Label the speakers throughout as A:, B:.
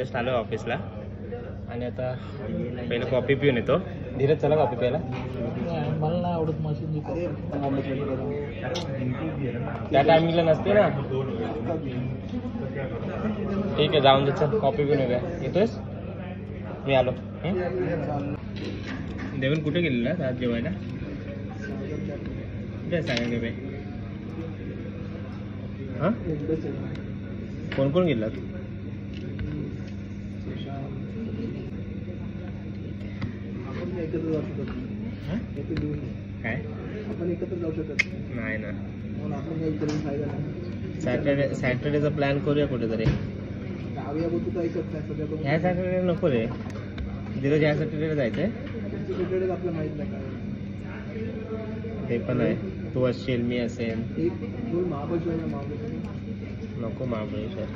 A: Just आलो ऑफिसला आणि आता पहिले कॉफी पिऊन येतो. धीरज चला कॉफी प्यायला.
B: मला नाही आवडत मशीन.
A: त्या टायमिंगला नसते ना. ठीक आहे जाऊन दे, चल कॉफी पिऊन येऊया. येतोयस? मी आलो. देवण कुठे गेलेला आज जेवायला? कुठे सांगा बाई. हां कोण कोण गेला? काय
B: आपण एकत्र जाऊ शकत
A: नाही ना.
B: आपण काही करून फायदा नाही.
A: सॅटर्डेचा प्लॅन करूया कुठेतरी. ह्या सॅटर्डे नको रे. धीरज ह्या सॅटर्डेला जायचंय.
B: आपल्याला माहित नाही काय
A: ते पण आहे. तू असशील, मी असेल. नको महाबळेश्वर.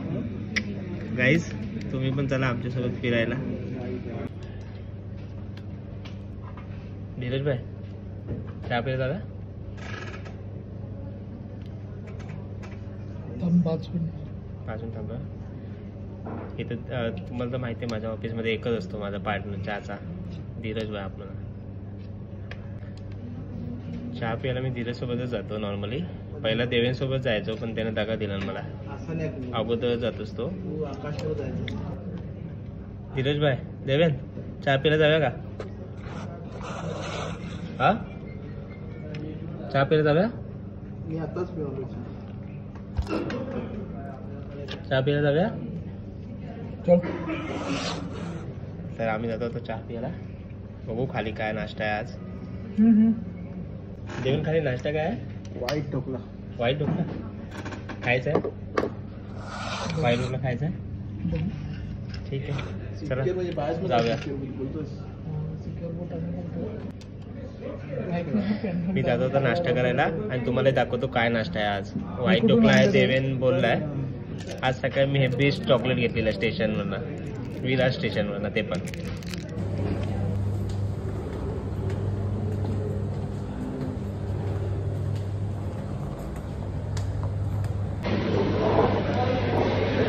A: गाईज तुम्ही पण चला आमच्यासोबत फिरायला. धीरज भाई चहा प्यायला जागा?
B: 5
A: मिनिट थांबा. इथं तुम्हाला तर माहिती आहे माझ्या ऑफिसमध्ये एकच असतो माझा पार्टनर चहाचा, धीरज भाई. आपल्याला चहा प्यायला मी धीरज सोबतच जातो नॉर्मली. पहिला देवेन सोबत जायचो पण त्याने दगा दिला मला. अगोदर जातोस तो. धीरज भाई देवेन चहा प्यायला जाऊया का? हा चहा प्यायला जाऊया?
B: मी आताच
A: चहा प्यायला जाऊया?
B: चल.
A: तर आम्ही जातो चहा प्यायला. बघू खाली काय नाश्ता आहे आज. देवेन खाली नाश्ता काय आहे?
B: वाईट ढोकला.
A: वाईट ढोकला खायचा आहे? वाईट ढोकला खायचा आहे? ठीक आहे चला जाऊया. मी जातो तर नाश्ता करायला आणि तुम्हाला दाखवतो काय नाश्ता आहे आज. व्हाईट ढोकला आहे. देवेन बोललाय. आज सकाळी मी हे बेस्ट चॉकलेट घेतलेलं आहे स्टेशनवरनं, विरार स्टेशनवरनं. ते पण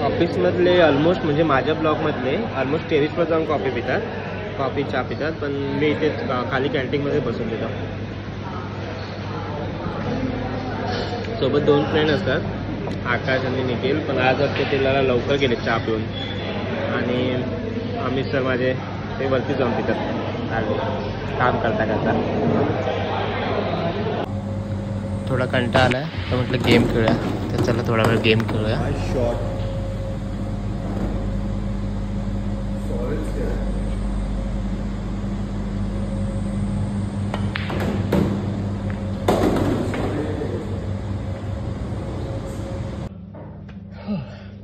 A: ऑफिसमधले ऑलमोस्ट म्हणजे माझ्या ब्लॉकमधले ऑलमोस्ट टेरिसवर जाऊन कॉफी पितात, कॉफी चहा पितात. पण मी इथेच खाली कॅन्टीनमध्ये बसून देतो. सोबत 2 फ्रेंड असतात, आकाश आणि निखिल. पण आज वाटते तिला लवकर गेले चहा पिऊन. आणि अमित सर माझे ते वरती जाऊन पितात आले काम करता करता. थोडा कंटाळा आला तर म्हटलं गेम खेळूया. तर चला थोडा वेळ गेम खेळूया.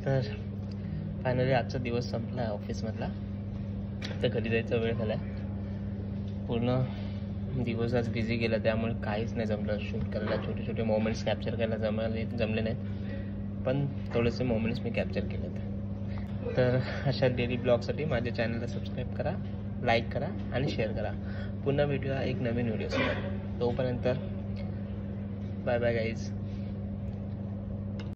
A: तर फायनली आजचा दिवस संपला आहे ऑफिसमधला. तर घरी जायचा वेळ झाला आहे. पूर्ण दिवस आज बिझी गेला त्यामुळे काहीच नाही जमलं शूट करायला. छोटे छोटे मोमेंट्स कॅप्चर करायला जमले नाहीत. पण थोडेसे मोमेंट्स मी कॅप्चर केलेत. तर अशा डेली ब्लॉगसाठी माझ्या चॅनलला सबस्क्राईब करा, लाईक करा आणि शेअर करा. पुन्हा भेटूया एक नवीन व्हिडिओसोबत. तोपर्यंत बाय बाय गाईज.